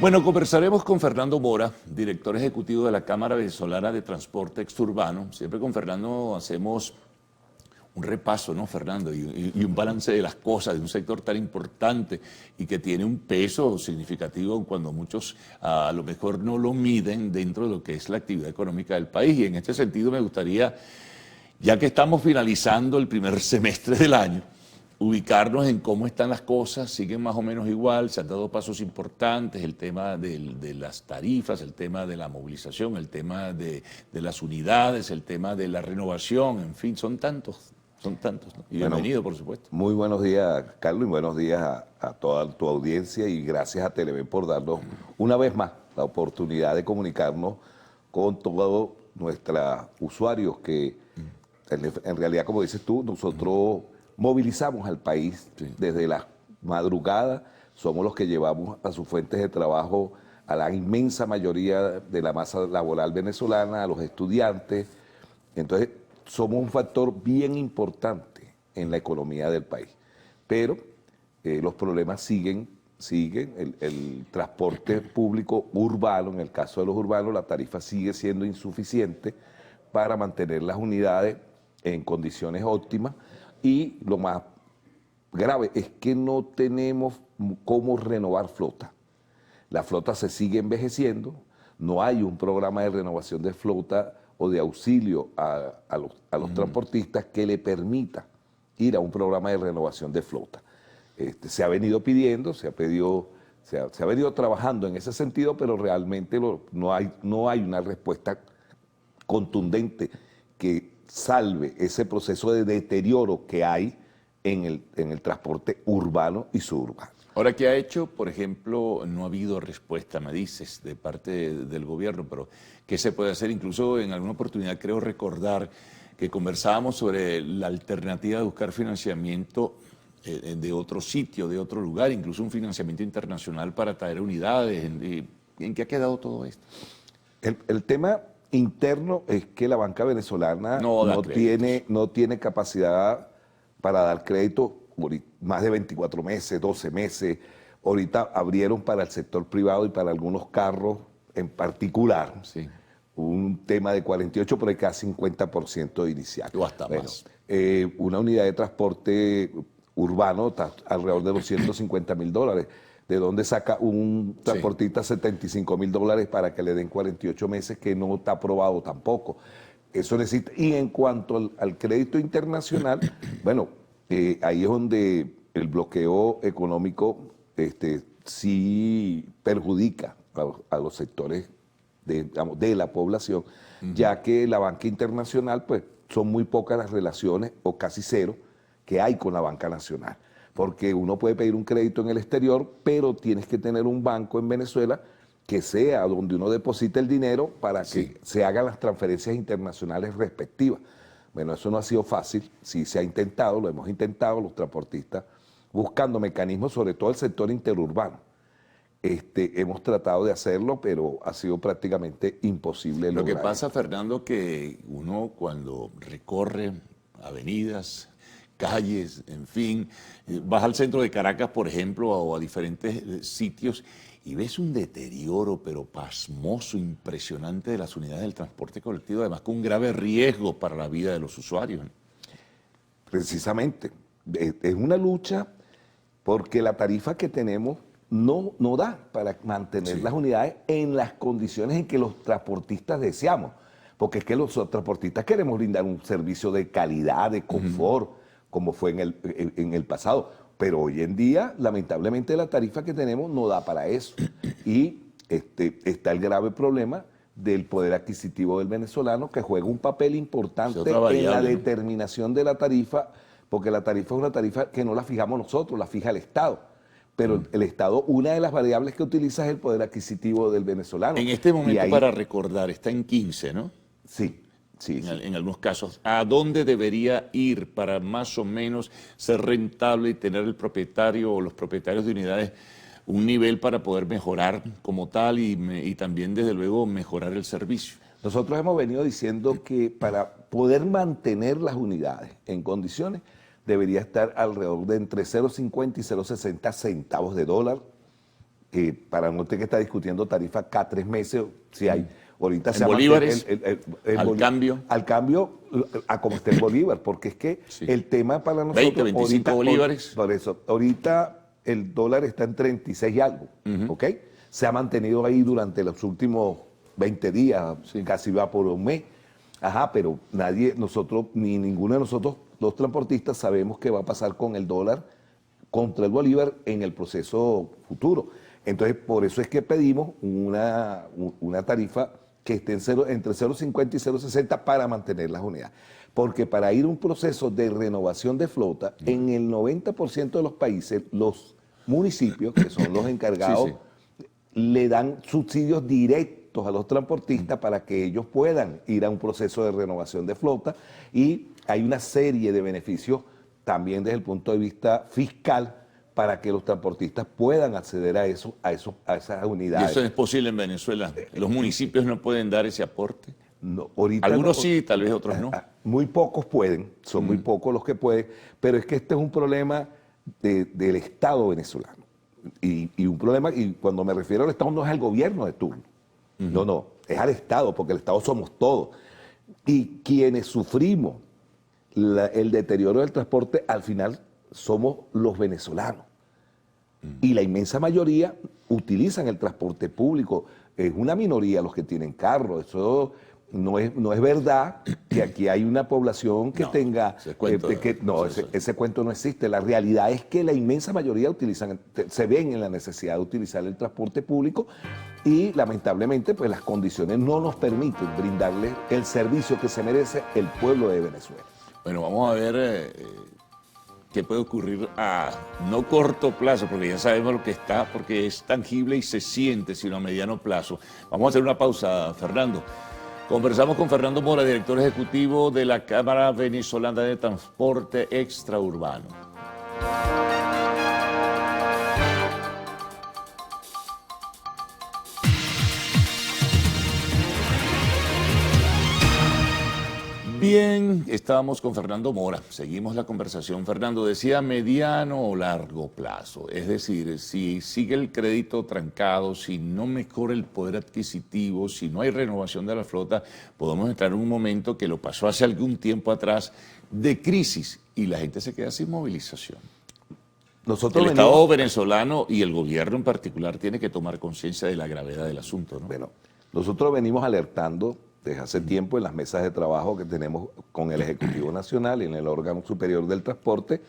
Bueno, conversaremos con Fernando Mora, director ejecutivo de la Cámara Venezolana de Transporte Exurbano. Siempre con Fernando hacemos un repaso, ¿no, Fernando? Y un balance de las cosas de un sector tan importante y que tiene un peso significativo cuando muchos a lo mejor no lo miden dentro de lo que es la actividad económica del país. Y en este sentido me gustaría, ya que estamos finalizando el primer semestre del año, ubicarnos en cómo están las cosas, siguen más o menos igual, se han dado pasos importantes, el tema de las tarifas, el tema de la movilización, el tema de las unidades, el tema de la renovación, en fin, son tantos, ¿no? Y Bueno, bienvenido, por supuesto. muy buenos días, Carlos, y buenos días a toda tu audiencia y gracias a Televen por darnos una vez más la oportunidad de comunicarnos con todos nuestros usuarios que en realidad, como dices tú, nosotros movilizamos al país desde la madrugada, somos los que llevamos a sus fuentes de trabajo a la inmensa mayoría de la masa laboral venezolana, a los estudiantes. Entonces, somos un factor bien importante en la economía del país. Pero los problemas siguen. El transporte público urbano, en el caso de los urbanos, la tarifa sigue siendo insuficiente para mantener las unidades en condiciones óptimas y lo más grave es que no tenemos cómo renovar flota. La flota se sigue envejeciendo, no hay un programa de renovación de flota o de auxilio a los transportistas que le permita ir a un programa de renovación de flota. Se ha venido pidiendo, se ha venido trabajando en ese sentido, pero realmente no hay una respuesta contundente que salve ese proceso de deterioro que hay en el transporte urbano y suburbano. Ahora, ¿qué ha hecho? Por ejemplo, no ha habido respuesta, me dices, de parte del gobierno, pero ¿qué se puede hacer? Incluso en alguna oportunidad creo recordar que conversábamos sobre la alternativa de buscar financiamiento de otro sitio, de otro lugar, incluso un financiamiento internacional para traer unidades. ¿En qué ha quedado todo esto? El tema interno es que la banca venezolana No da créditos. no tiene capacidad para dar crédito más de 24 meses, 12 meses. Ahorita abrieron para el sector privado y para algunos carros en particular. Sí. Un tema de 48, pero hay casi 50% inicial. O hasta más. Una unidad de transporte urbano está alrededor de los $150.000. ¿De dónde saca un transportista $75.000 para que le den 48 meses que no está aprobado tampoco? Eso necesita. Y en cuanto al crédito internacional, bueno, ahí es donde el bloqueo económico sí perjudica a los sectores de la población, ya que la banca internacional, pues son muy pocas las relaciones, o casi cero, que hay con la banca nacional. Porque uno puede pedir un crédito en el exterior, pero tienes que tener un banco en Venezuela que sea donde uno deposite el dinero para que se hagan las transferencias internacionales respectivas. Bueno, eso no ha sido fácil, sí se ha intentado, lo hemos intentado los transportistas, buscando mecanismos, sobre todo el sector interurbano. Hemos tratado de hacerlo, pero ha sido prácticamente imposible Lo que lograr pasa, esto. Fernando, que uno cuando recorre avenidas, calles, en fin, vas al centro de Caracas, por ejemplo, o a diferentes sitios y ves un deterioro, pero pasmoso, impresionante de las unidades del transporte colectivo, además con un grave riesgo para la vida de los usuarios. Precisamente, es una lucha porque la tarifa que tenemos no da para mantener las unidades en las condiciones en que los transportistas deseamos. Porque es que los transportistas queremos brindar un servicio de calidad, de confort, como fue en el pasado. Pero hoy en día, lamentablemente, la tarifa que tenemos no da para eso. Y está el grave problema del poder adquisitivo del venezolano, que juega un papel importante otra en la variable, ¿no? determinación de la tarifa, porque la tarifa es una tarifa que no la fijamos nosotros, la fija el Estado. Pero el Estado, una de las variables que utiliza es el poder adquisitivo del venezolano. En este Y momento, ahí, para recordar, está en 15, ¿no? sí. En algunos casos. ¿A dónde debería ir para más o menos ser rentable y tener el propietario o los propietarios de unidades un nivel para poder mejorar como tal y también, desde luego, mejorar el servicio? Nosotros hemos venido diciendo que para poder mantener las unidades en condiciones debería estar alrededor de entre 0,50 y 0,60 centavos de dólar para no tener que estar discutiendo tarifas cada 3 meses, si hay. Ahorita ¿En bolívares? Al cambio, a como está el bolívar, porque es que el tema para nosotros... 20, 25 bolívares. Por eso, ahorita el dólar está en 36 y algo, ¿ok? Se ha mantenido ahí durante los últimos 20 días, casi va por un mes. Ajá, pero nadie, nosotros, ni ninguno de nosotros, los transportistas, sabemos qué va a pasar con el dólar contra el bolívar en el proceso futuro. Entonces, por eso es que pedimos una tarifa que esté entre 0,50 y 0,60 para mantener las unidades. Porque para ir a un proceso de renovación de flota, en el 90% de los países, los municipios, que son los encargados, le dan subsidios directos a los transportistas para que ellos puedan ir a un proceso de renovación de flota, y hay una serie de beneficios también desde el punto de vista fiscal para que los transportistas puedan acceder a esas unidades. ¿Y eso es posible en Venezuela? ¿Los municipios no pueden dar ese aporte? No, ahorita algunos no, sí, tal vez otros no. Muy pocos pueden, son muy pocos los que pueden, pero es que este es un problema del Estado venezolano. Y un problema, y cuando me refiero al Estado no es al gobierno de turno, no, es al Estado, porque el Estado somos todos. Y quienes sufrimos el deterioro del transporte, al final somos los venezolanos. Y la inmensa mayoría utilizan el transporte público. Es una minoría los que tienen carro. Eso no es verdad que aquí hay una población que tenga... Ese cuento no existe. La realidad es que la inmensa mayoría se ven en la necesidad de utilizar el transporte público, y lamentablemente pues las condiciones no nos permiten brindarle el servicio que se merece el pueblo de Venezuela. Bueno, vamos a ver qué puede ocurrir a no corto plazo, porque ya sabemos lo que está, porque es tangible y se siente, sino a mediano plazo. Vamos a hacer una pausa, Fernando. Conversamos con Fernando Mora, director ejecutivo de la Cámara Venezolana de Transporte Extraurbano. Bien, estábamos con Fernando Mora. Seguimos la conversación. Fernando, decía mediano o largo plazo. Es decir, si sigue el crédito trancado, si no mejora el poder adquisitivo, si no hay renovación de la flota, podemos entrar en un momento que lo pasó hace algún tiempo atrás, de crisis, y la gente se queda sin movilización. El Estado venezolano y el gobierno en particular tiene que tomar conciencia de la gravedad del asunto, ¿no? Bueno, nosotros venimos alertando desde hace tiempo en las mesas de trabajo que tenemos con el Ejecutivo Nacional y en el órgano superior del transporte,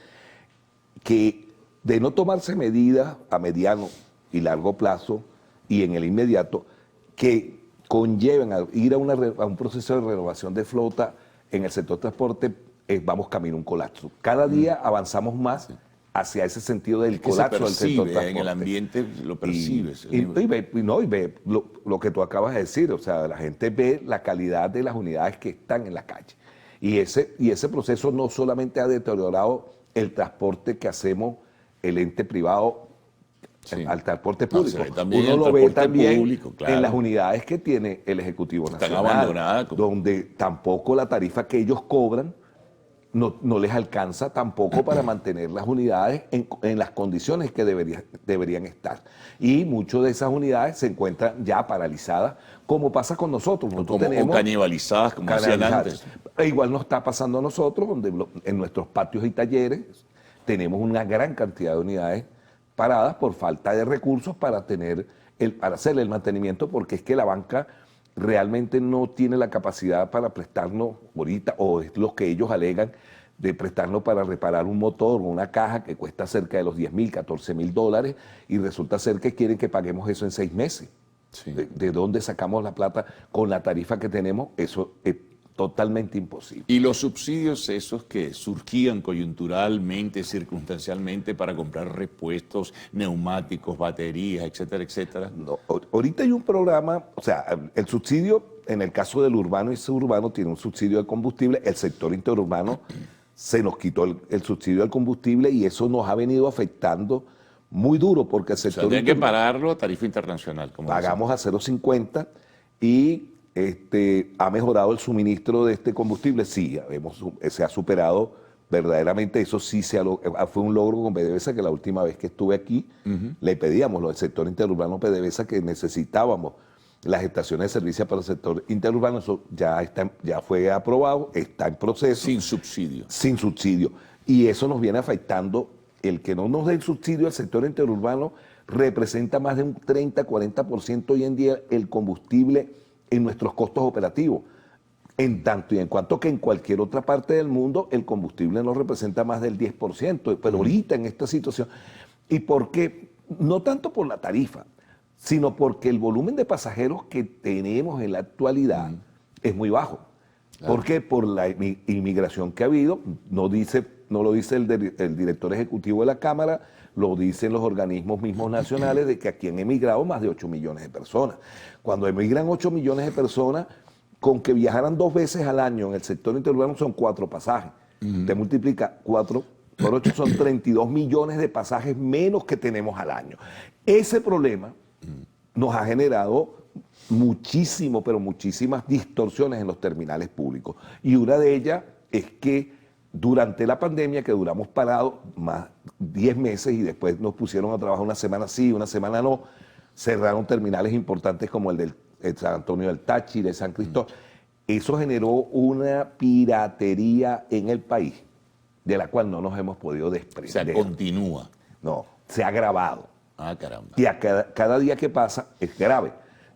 que de no tomarse medidas a mediano y largo plazo y en el inmediato que conlleven a ir a un proceso de renovación de flota en el sector transporte, vamos camino a un colapso. Cada día avanzamos más hacia ese sentido del colapso del sector transporte. En el ambiente lo percibes. Y ve lo que tú acabas de decir, o sea, la gente ve la calidad de las unidades que están en la calle. Y ese proceso no solamente ha deteriorado el transporte que hacemos el ente privado al transporte público. Uno lo ve también público, en las unidades que tiene el Ejecutivo Nacional, están abandonadas, donde tampoco la tarifa que ellos cobran no les alcanza tampoco para mantener las unidades en las condiciones que deberían estar. Y muchas de esas unidades se encuentran ya paralizadas, como pasa con nosotros. O canibalizadas, como decían antes. Igual nos está pasando a nosotros, donde en nuestros patios y talleres tenemos una gran cantidad de unidades paradas por falta de recursos para hacerle el mantenimiento, porque es que la banca realmente no tiene la capacidad para prestarnos ahorita, o es lo que ellos alegan, de prestarnos para reparar un motor o una caja que cuesta cerca de los $10,000, $14,000, y resulta ser que quieren que paguemos eso en 6 meses. Sí. ¿De dónde sacamos la plata con la tarifa que tenemos? Eso es totalmente imposible. ¿Y los subsidios esos que surgían coyunturalmente, circunstancialmente, para comprar repuestos, neumáticos, baterías, etcétera, etcétera? No, ahorita hay un programa, o sea, el subsidio, en el caso del urbano y suburbano, tiene un subsidio de combustible. El sector interurbano se nos quitó el subsidio del combustible, y eso nos ha venido afectando muy duro, porque el sector... O sea, tienen que pagarlo a tarifa internacional. Como pagamos a 0,50 y... ¿ha mejorado el suministro de este combustible? Sí, se ha superado verdaderamente eso sí fue un logro con PDVSA, que la última vez que estuve aquí le pedíamos al sector interurbano PDVSA que necesitábamos las estaciones de servicio para el sector interurbano. Eso ya fue aprobado, está en proceso. Sin subsidio. Sin subsidio. Y eso nos viene afectando. El que no nos den subsidio al sector interurbano representa más de un 30-40% hoy en día el combustible en nuestros costos operativos. En tanto y en cuanto que en cualquier otra parte del mundo el combustible no representa más del 10%, pero ahorita en esta situación, ¿y por qué? No tanto por la tarifa, sino porque el volumen de pasajeros que tenemos en la actualidad es muy bajo. Claro. ¿Por qué? Por la inmigración que ha habido, no lo dice el director ejecutivo de la Cámara, lo dicen los organismos mismos nacionales, de que aquí han emigrado más de 8 millones de personas. Cuando emigran 8 millones de personas, con que viajaran 2 veces al año en el sector interurbano son 4 pasajes. Te multiplica 4 por 8, son 32 millones de pasajes menos que tenemos al año. Ese problema nos ha generado muchísimo, pero muchísimas distorsiones en los terminales públicos. Y una de ellas es que durante la pandemia, que duramos parados más 10 meses y después nos pusieron a trabajar una semana sí, una semana no, cerraron terminales importantes como el del San Antonio del Táchira, de San Cristóbal. Eso generó una piratería en el país de la cual no nos hemos podido desprender. O sea, continúa. No, se ha agravado. Ah, caramba. Y cada día que pasa es grave.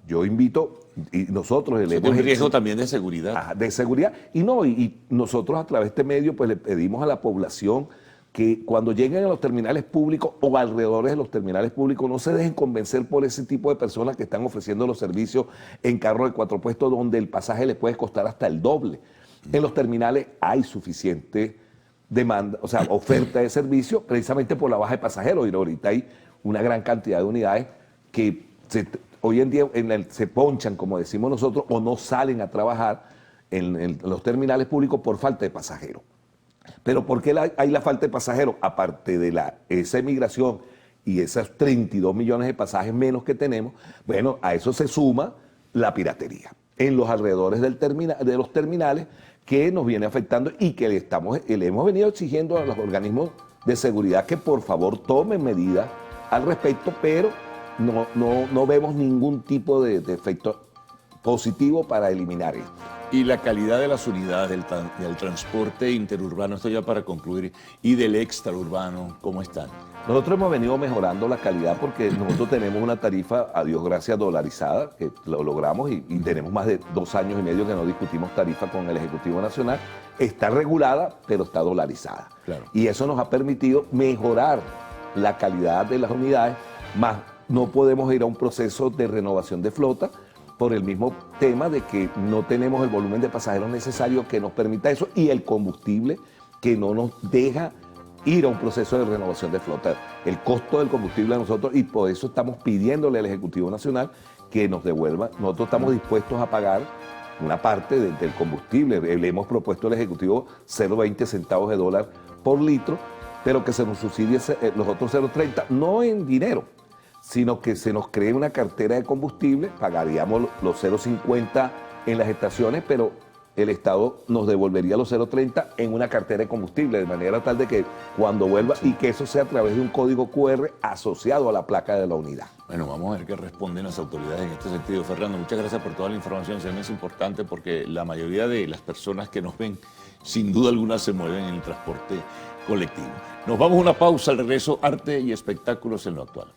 Yo invito, y nosotros... Es un riesgo también de seguridad. Ajá, de seguridad. Y nosotros a través de este medio pues le pedimos a la población que cuando lleguen a los terminales públicos o alrededor de los terminales públicos no se dejen convencer por ese tipo de personas que están ofreciendo los servicios en carros de 4 puestos donde el pasaje les puede costar hasta el doble. En los terminales hay suficiente demanda, o sea, oferta de servicio precisamente por la baja de pasajeros. Y ahorita hay una gran cantidad de unidades que hoy en día se ponchan, como decimos nosotros, o no salen a trabajar en los terminales públicos por falta de pasajeros. Pero ¿por qué hay la falta de pasajeros? Aparte de esa emigración y esos 32 millones de pasajes menos que tenemos, bueno, a eso se suma la piratería en los alrededores de los terminales, que nos viene afectando y que le hemos venido exigiendo a los organismos de seguridad que por favor tomen medidas al respecto, pero no vemos ningún tipo de efecto positivo para eliminar esto. Y la calidad de las unidades del transporte interurbano, esto ya para concluir, y del extraurbano, ¿cómo están? Nosotros hemos venido mejorando la calidad porque nosotros tenemos una tarifa, a Dios gracias, dolarizada, que lo logramos y tenemos más de 2 años y medio que no discutimos tarifa con el Ejecutivo Nacional. Está regulada, pero está dolarizada. Claro. Y eso nos ha permitido mejorar la calidad de las unidades, más no podemos ir a un proceso de renovación de flota por el mismo tema de que no tenemos el volumen de pasajeros necesario que nos permita eso y el combustible que no nos deja ir a un proceso de renovación de flota. El costo del combustible a nosotros, y por eso estamos pidiéndole al Ejecutivo Nacional que nos devuelva. Nosotros estamos dispuestos a pagar una parte del combustible. Le hemos propuesto al Ejecutivo 0,20 centavos de dólar por litro, pero que se nos subsidie los otros 0,30, no en dinero, sino que se nos cree una cartera de combustible, pagaríamos los 0,50 en las estaciones, pero el Estado nos devolvería los 0,30 en una cartera de combustible, de manera tal de que cuando vuelva, y que eso sea a través de un código QR asociado a la placa de la unidad. Bueno, vamos a ver qué responden las autoridades en este sentido. Fernando, muchas gracias por toda la información, es importante porque la mayoría de las personas que nos ven, sin duda alguna, se mueven en el transporte colectivo. Nos vamos a una pausa, al regreso, arte y espectáculos en lo actual.